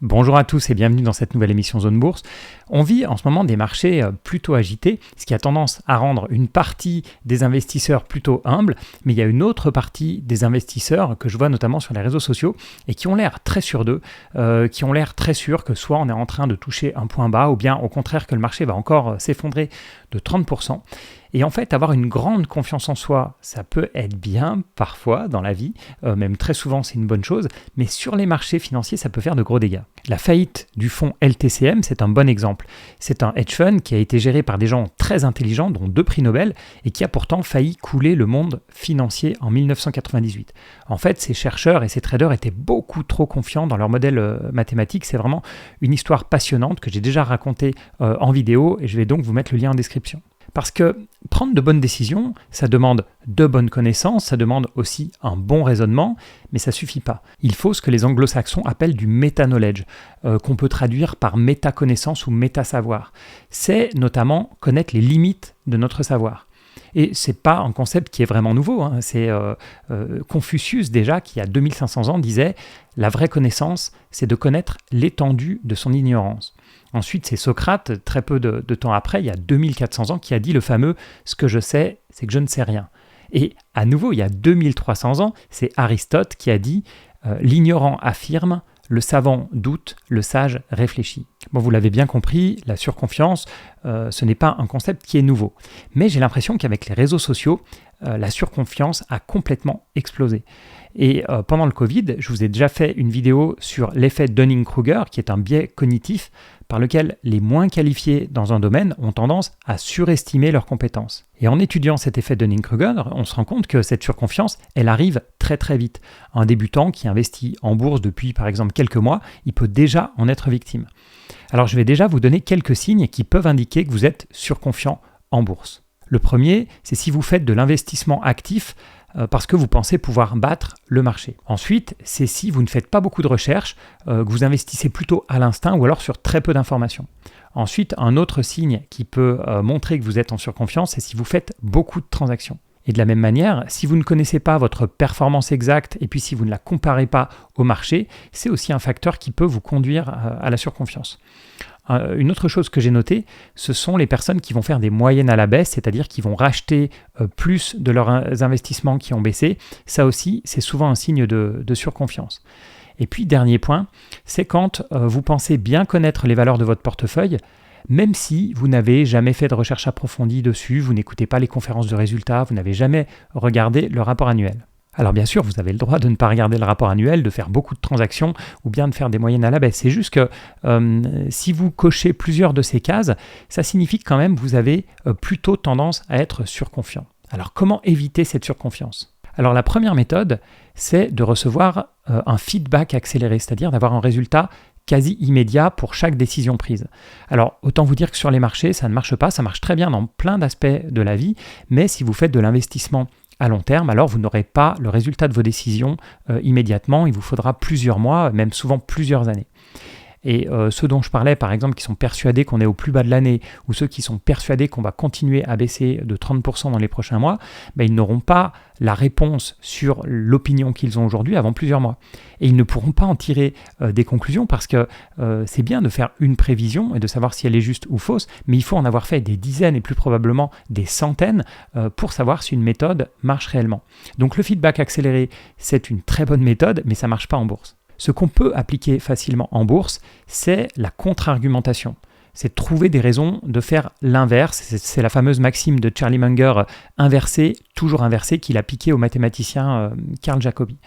Bonjour à tous et bienvenue dans cette nouvelle émission Zone Bourse. On vit en ce moment des marchés plutôt agités, ce qui a tendance à rendre une partie des investisseurs plutôt humbles, mais il y a une autre partie des investisseurs que je vois notamment sur les réseaux sociaux et qui ont l'air très sûrs d'eux, qui ont l'air très sûrs que soit on est en train de toucher un point bas ou bien au contraire que le marché va encore s'effondrer de 30%. Et en fait, avoir une grande confiance en soi, ça peut être bien parfois dans la vie, même très souvent c'est une bonne chose, mais sur les marchés financiers, ça peut faire de gros dégâts. La faillite du fonds LTCM, c'est un bon exemple. C'est un hedge fund qui a été géré par des gens très intelligents, dont 2 prix Nobel, et qui a pourtant failli couler le monde financier en 1998. En fait, ces chercheurs et ces traders étaient beaucoup trop confiants dans leur modèle mathématique. C'est vraiment une histoire passionnante que j'ai déjà racontée en vidéo, et je vais donc vous mettre le lien en description. Parce que prendre de bonnes décisions, ça demande de bonnes connaissances, ça demande aussi un bon raisonnement, mais ça ne suffit pas. Il faut ce que les anglo-saxons appellent du meta-knowledge, qu'on peut traduire par méta-connaissance ou méta-savoir. C'est notamment connaître les limites de notre savoir. Et ce n'est pas un concept qui est vraiment nouveau, hein. C'est Confucius déjà, qui il y a 2500 ans disait « La vraie connaissance, c'est de connaître l'étendue de son ignorance ». Ensuite, c'est Socrate, très peu de temps après, il y a 2400 ans, qui a dit le fameux « Ce que je sais, c'est que je ne sais rien ». Et à nouveau, il y a 2300 ans, c'est Aristote qui a dit « L'ignorant affirme, le savant doute, le sage réfléchit ». Bon, vous l'avez bien compris, la surconfiance, ce n'est pas un concept qui est nouveau. Mais j'ai l'impression qu'avec les réseaux sociaux, la surconfiance a complètement explosé. Et pendant le Covid, je vous ai déjà fait une vidéo sur l'effet Dunning-Kruger, qui est un biais cognitif par lequel les moins qualifiés dans un domaine ont tendance à surestimer leurs compétences. Et en étudiant cet effet Dunning-Kruger, on se rend compte que cette surconfiance, elle arrive très très vite. Un débutant qui investit en bourse depuis par exemple quelques mois, il peut déjà en être victime. Alors je vais déjà vous donner quelques signes qui peuvent indiquer que vous êtes surconfiant en bourse. Le premier, c'est si vous faites de l'investissement actif parce que vous pensez pouvoir battre le marché. Ensuite, c'est si vous ne faites pas beaucoup de recherches, que vous investissez plutôt à l'instinct ou alors sur très peu d'informations. Ensuite, un autre signe qui peut montrer que vous êtes en surconfiance, c'est si vous faites beaucoup de transactions. Et de la même manière, si vous ne connaissez pas votre performance exacte et puis si vous ne la comparez pas au marché, c'est aussi un facteur qui peut vous conduire à la surconfiance. Une autre chose que j'ai notée, ce sont les personnes qui vont faire des moyennes à la baisse, c'est-à-dire qui vont racheter plus de leurs investissements qui ont baissé. Ça aussi, c'est souvent un signe de surconfiance. Et puis, dernier point, c'est quand vous pensez bien connaître les valeurs de votre portefeuille, même si vous n'avez jamais fait de recherche approfondie dessus, vous n'écoutez pas les conférences de résultats, vous n'avez jamais regardé le rapport annuel. Alors bien sûr, vous avez le droit de ne pas regarder le rapport annuel, de faire beaucoup de transactions ou bien de faire des moyennes à la baisse. C'est juste que si vous cochez plusieurs de ces cases, ça signifie que quand même vous avez plutôt tendance à être surconfiant. Alors comment éviter cette surconfiance ? Alors la première méthode, c'est de recevoir un feedback accéléré, c'est-à-dire d'avoir un résultat quasi immédiat pour chaque décision prise. Alors, autant vous dire que sur les marchés, ça ne marche pas, ça marche très bien dans plein d'aspects de la vie, mais si vous faites de l'investissement à long terme, alors vous n'aurez pas le résultat de vos décisions immédiatement, il vous faudra plusieurs mois, même souvent plusieurs années. Et ceux dont je parlais, par exemple, qui sont persuadés qu'on est au plus bas de l'année, ou ceux qui sont persuadés qu'on va continuer à baisser de 30% dans les prochains mois, ils n'auront pas la réponse sur l'opinion qu'ils ont aujourd'hui avant plusieurs mois. Et ils ne pourront pas en tirer des conclusions parce que c'est bien de faire une prévision et de savoir si elle est juste ou fausse, mais il faut en avoir fait des dizaines et plus probablement des centaines pour savoir si une méthode marche réellement. Donc le feedback accéléré, c'est une très bonne méthode, mais ça ne marche pas en bourse. Ce qu'on peut appliquer facilement en bourse, c'est la contre-argumentation. C'est trouver des raisons de faire l'inverse. C'est la fameuse maxime de Charlie Munger, inverser, toujours inverser, qu'il a piqué au mathématicien Carl Jacobi.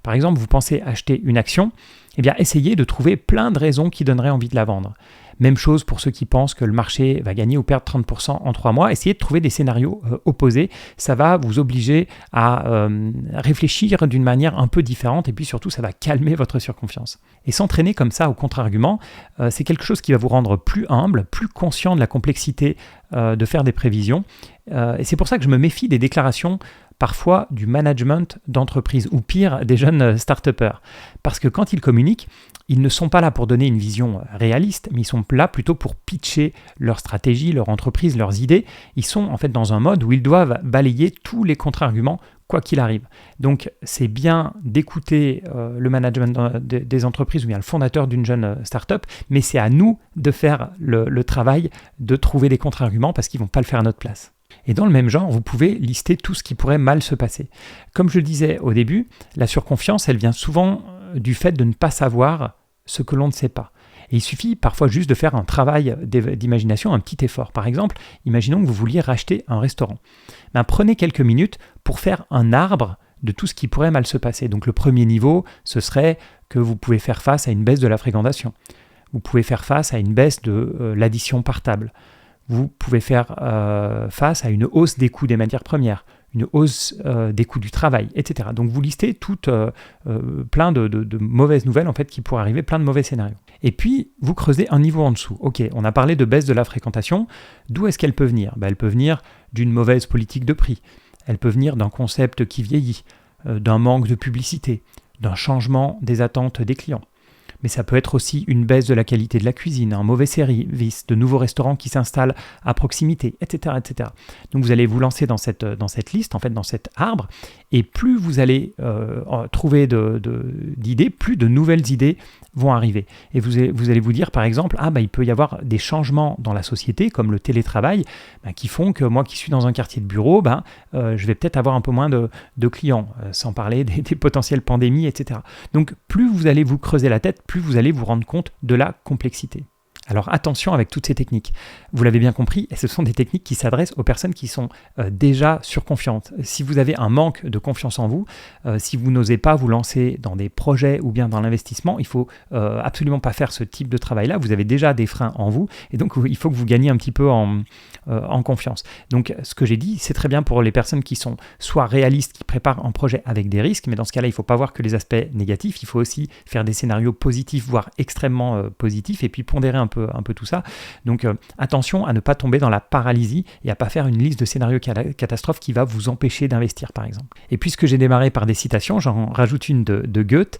Par exemple, vous pensez acheter une action, essayez de trouver plein de raisons qui donneraient envie de la vendre. Même chose pour ceux qui pensent que le marché va gagner ou perdre 30% en 3 mois. Essayez de trouver des scénarios opposés. Ça va vous obliger à réfléchir d'une manière un peu différente et puis surtout, ça va calmer votre surconfiance. Et s'entraîner comme ça au contre-argument, c'est quelque chose qui va vous rendre plus humble, plus conscient de la complexité de faire des prévisions. Et c'est pour ça que je me méfie des déclarations parfois du management d'entreprise ou pire des jeunes start-upers. Parce que quand ils communiquent, ils ne sont pas là pour donner une vision réaliste, mais ils sont là plutôt pour pitcher leur stratégie, leur entreprise, leurs idées. Ils sont en fait dans un mode où ils doivent balayer tous les contre-arguments quoi qu'il arrive. Donc, c'est bien d'écouter le management des entreprises ou bien le fondateur d'une jeune start-up, mais c'est à nous de faire le travail de trouver des contre-arguments parce qu'ils ne vont pas le faire à notre place. Et dans le même genre, vous pouvez lister tout ce qui pourrait mal se passer. Comme je le disais au début, la surconfiance, elle vient souvent du fait de ne pas savoir ce que l'on ne sait pas. Et il suffit parfois juste de faire un travail d'imagination, un petit effort. Par exemple, imaginons que vous vouliez racheter un restaurant. Prenez quelques minutes pour faire un arbre de tout ce qui pourrait mal se passer. Donc le premier niveau, ce serait que vous pouvez faire face à une baisse de la fréquentation. Vous pouvez faire face à une baisse de l'addition par table. Vous pouvez faire face à une hausse des coûts des matières premières, une hausse des coûts du travail, etc. Donc vous listez toutes plein de mauvaises nouvelles en fait qui pourraient arriver, plein de mauvais scénarios. Et puis vous creusez un niveau en dessous. Ok, on a parlé de baisse de la fréquentation. D'où est-ce qu'elle peut venir ? Elle peut venir d'une mauvaise politique de prix. Elle peut venir d'un concept qui vieillit, d'un manque de publicité, d'un changement des attentes des clients. Mais ça peut être aussi une baisse de la qualité de la cuisine, un mauvais service, de nouveaux restaurants qui s'installent à proximité, etc., etc. Donc vous allez vous lancer dans cette liste, en fait, dans cet arbre, et plus vous allez trouver d'idées, plus de nouvelles idées vont arriver. Et vous allez vous dire, par exemple, il peut y avoir des changements dans la société, comme le télétravail, qui font que moi qui suis dans un quartier de bureau, je vais peut-être avoir un peu moins de clients, sans parler des potentielles pandémies, etc. Donc plus vous allez vous creuser la tête, plus vous allez vous rendre compte de la complexité. Alors attention avec toutes ces techniques. Vous l'avez bien compris, ce sont des techniques qui s'adressent aux personnes qui sont déjà surconfiantes. Si vous avez un manque de confiance en vous, si vous n'osez pas vous lancer dans des projets ou bien dans l'investissement, il ne faut absolument pas faire ce type de travail-là. Vous avez déjà des freins en vous et donc il faut que vous gagniez un petit peu en confiance. Donc ce que j'ai dit, c'est très bien pour les personnes qui sont soit réalistes, qui préparent un projet avec des risques, mais dans ce cas-là, il ne faut pas voir que les aspects négatifs, il faut aussi faire des scénarios positifs, voire extrêmement positifs, et puis pondérer un peu tout ça. Donc attention à ne pas tomber dans la paralysie et à ne pas faire une liste de scénarios catastrophes qui va vous empêcher d'investir, par exemple. Et puisque j'ai démarré par des citations, j'en rajoute une de Goethe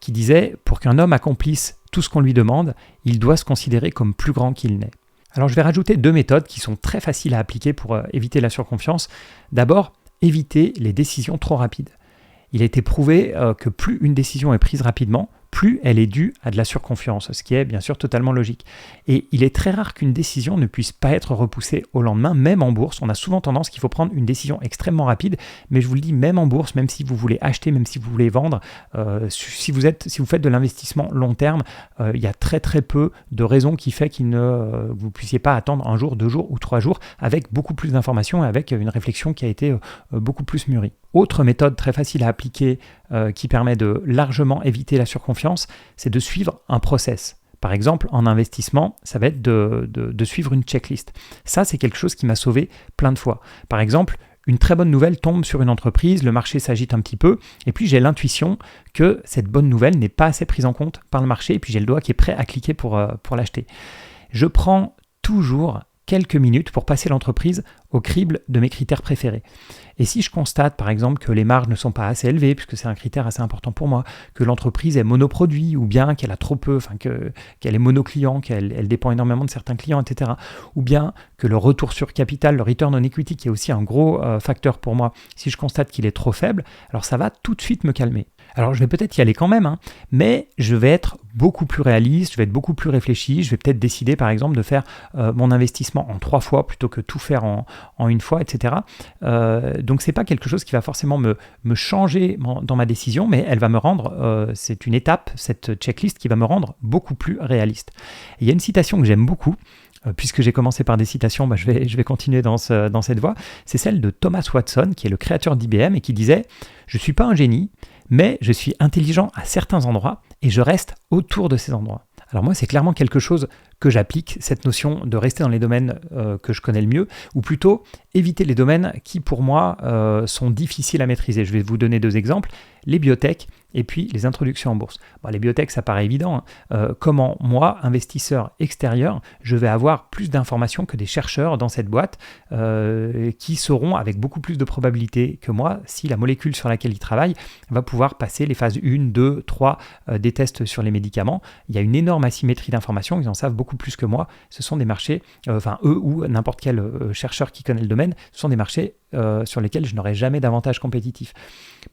qui disait « Pour qu'un homme accomplisse tout ce qu'on lui demande, il doit se considérer comme plus grand qu'il n'est ». Alors je vais rajouter 2 méthodes qui sont très faciles à appliquer pour éviter la surconfiance. D'abord, éviter les décisions trop rapides. Il a été prouvé que plus une décision est prise rapidement, plus elle est due à de la surconfiance, ce qui est bien sûr totalement logique. Et il est très rare qu'une décision ne puisse pas être repoussée au lendemain, même en bourse. On a souvent tendance qu'il faut prendre une décision extrêmement rapide, mais je vous le dis, même en bourse, même si vous voulez acheter, même si vous voulez vendre, si vous faites de l'investissement long terme, il y a très très peu de raisons qui fait que vous ne puissiez pas attendre 1 jour, 2 jours ou 3 jours avec beaucoup plus d'informations et avec une réflexion qui a été beaucoup plus mûrie. Autre méthode très facile à appliquer qui permet de largement éviter la surconfiance, c'est de suivre un process. Par exemple, en investissement, ça va être de suivre une checklist. Ça, c'est quelque chose qui m'a sauvé plein de fois. Par exemple, une très bonne nouvelle tombe sur une entreprise, le marché s'agite un petit peu, et puis j'ai l'intuition que cette bonne nouvelle n'est pas assez prise en compte par le marché, et puis j'ai le doigt qui est prêt à cliquer pour l'acheter. Je prends toujours quelques minutes pour passer l'entreprise au crible de mes critères préférés. Et si je constate par exemple que les marges ne sont pas assez élevées, puisque c'est un critère assez important pour moi, que l'entreprise est monoproduit ou bien qu'elle a trop peu, qu'elle est monoclient, qu'elle dépend énormément de certains clients, etc. Ou bien que le retour sur capital, le return on equity, qui est aussi un gros facteur pour moi, si je constate qu'il est trop faible, alors ça va tout de suite me calmer. Alors je vais peut-être y aller quand même, mais je vais être beaucoup plus réaliste, je vais être beaucoup plus réfléchi, je vais peut-être décider par exemple de faire mon investissement en 3 fois plutôt que tout faire en 1 fois, etc. Donc c'est pas quelque chose qui va forcément me changer dans ma décision, mais elle va me rendre, c'est une étape, cette checklist qui va me rendre beaucoup plus réaliste. Et il y a une citation que j'aime beaucoup, puisque j'ai commencé par des citations, je vais continuer dans cette voie, c'est celle de Thomas Watson, qui est le créateur d'IBM et qui disait « Je ne suis pas un génie, mais je suis intelligent à certains endroits et je reste autour de ces endroits. » Alors moi, c'est clairement quelque chose que j'applique, cette notion de rester dans les domaines que je connais le mieux, ou plutôt éviter les domaines qui, pour moi, sont difficiles à maîtriser. Je vais vous donner 2 exemples, les biotech et puis les introductions en bourse. Les biotech, ça paraît évident. Comment moi, investisseur extérieur, je vais avoir plus d'informations que des chercheurs dans cette boîte qui sauront avec beaucoup plus de probabilité que moi si la molécule sur laquelle ils travaillent va pouvoir passer les phases 1, 2, 3 des tests sur les médicaments. Il y a une énorme asymétrie d'informations, ils en savent beaucoup beaucoup plus que moi, ce sont des marchés, eux ou n'importe quel chercheur qui connaît le domaine, ce sont des marchés sur lesquels je n'aurai jamais d'avantage compétitif.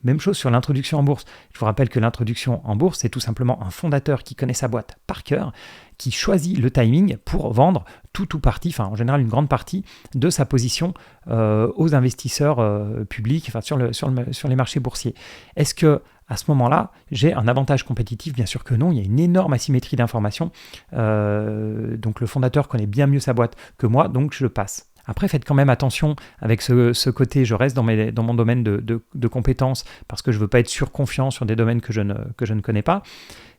Même chose sur l'introduction en bourse. Je vous rappelle que l'introduction en bourse, c'est tout simplement un fondateur qui connaît sa boîte par cœur, qui choisit le timing pour vendre tout ou partie, en général une grande partie de sa position aux investisseurs publics, sur les marchés boursiers. Est-ce que à ce moment-là, j'ai un avantage compétitif? Bien sûr que non, il y a une énorme asymétrie d'informations. Donc le fondateur connaît bien mieux sa boîte que moi, donc je passe. Après, faites quand même attention avec ce côté, je reste dans mon domaine de compétences parce que je ne veux pas être surconfiant sur des domaines que je ne connais pas.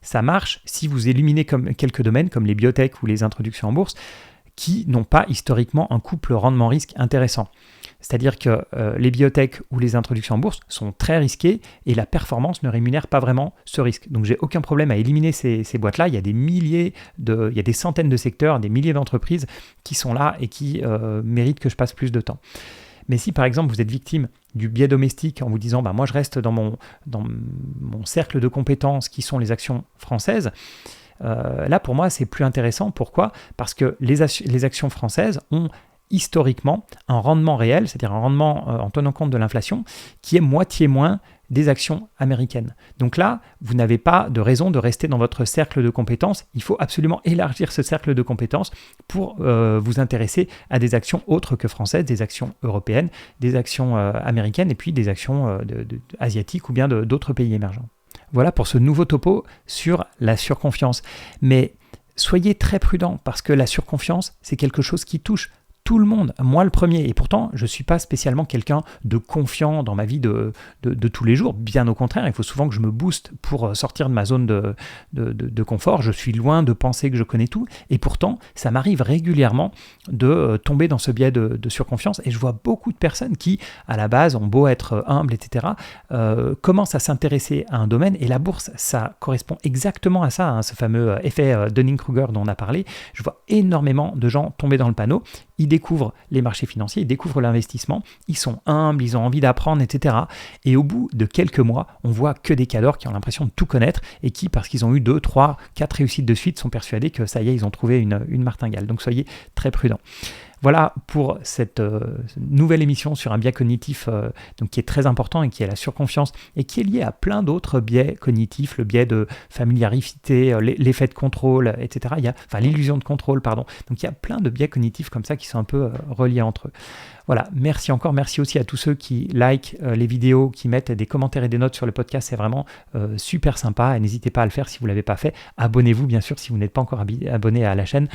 Ça marche si vous éliminez quelques domaines comme les biotech ou les introductions en bourse qui n'ont pas historiquement un couple rendement-risque intéressant. C'est-à-dire que les biotech ou les introductions en bourse sont très risquées et la performance ne rémunère pas vraiment ce risque. Donc j'ai aucun problème à éliminer ces boîtes-là. Il y a il y a des centaines de secteurs, des milliers d'entreprises qui sont là et qui méritent que je passe plus de temps. Mais si par exemple vous êtes victime du biais domestique en vous disant moi je reste dans mon cercle de compétences qui sont les actions françaises, là pour moi c'est plus intéressant. Pourquoi ? Parce que les actions françaises ont historiquement un rendement réel, c'est-à-dire un rendement en tenant compte de l'inflation, qui est moitié moins des actions américaines. Donc là, vous n'avez pas de raison de rester dans votre cercle de compétences. Il faut absolument élargir ce cercle de compétences pour vous intéresser à des actions autres que françaises, des actions européennes, des actions américaines et puis des actions asiatiques ou bien d'autres pays émergents. Voilà pour ce nouveau topo sur la surconfiance. Mais soyez très prudents parce que la surconfiance, c'est quelque chose qui touche tout le monde, moi le premier, et pourtant je ne suis pas spécialement quelqu'un de confiant dans ma vie de tous les jours, bien au contraire, il faut souvent que je me booste pour sortir de ma zone de confort, je suis loin de penser que je connais tout, et pourtant ça m'arrive régulièrement de tomber dans ce biais de surconfiance, et je vois beaucoup de personnes qui, à la base, ont beau être humbles, etc., commencent à s'intéresser à un domaine, et la bourse, ça correspond exactement à ça, ce fameux effet Dunning-Kruger dont on a parlé. Je vois énormément de gens tomber dans le panneau, ils découvrent les marchés financiers, ils découvrent l'investissement, ils sont humbles, ils ont envie d'apprendre, etc. Et au bout de quelques mois, on voit que des cadors qui ont l'impression de tout connaître et qui, parce qu'ils ont eu 2, 3, 4 réussites de suite, sont persuadés que ça y est, ils ont trouvé une martingale. Donc soyez très prudents. Voilà pour cette nouvelle émission sur un biais cognitif donc qui est très important et qui est la surconfiance et qui est lié à plein d'autres biais cognitifs, le biais de familiarité, l'effet de contrôle, etc. L'illusion de contrôle, pardon. Donc il y a plein de biais cognitifs comme ça qui sont un peu reliés entre eux. Voilà, merci encore, merci aussi à tous ceux qui likent les vidéos, qui mettent des commentaires et des notes sur le podcast, c'est vraiment super sympa et n'hésitez pas à le faire si vous ne l'avez pas fait. Abonnez-vous bien sûr si vous n'êtes pas encore abonné à la chaîne,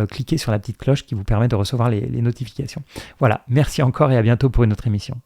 cliquez sur la petite cloche qui vous permet de recevoir les notifications. Voilà, merci encore et à bientôt pour une autre émission.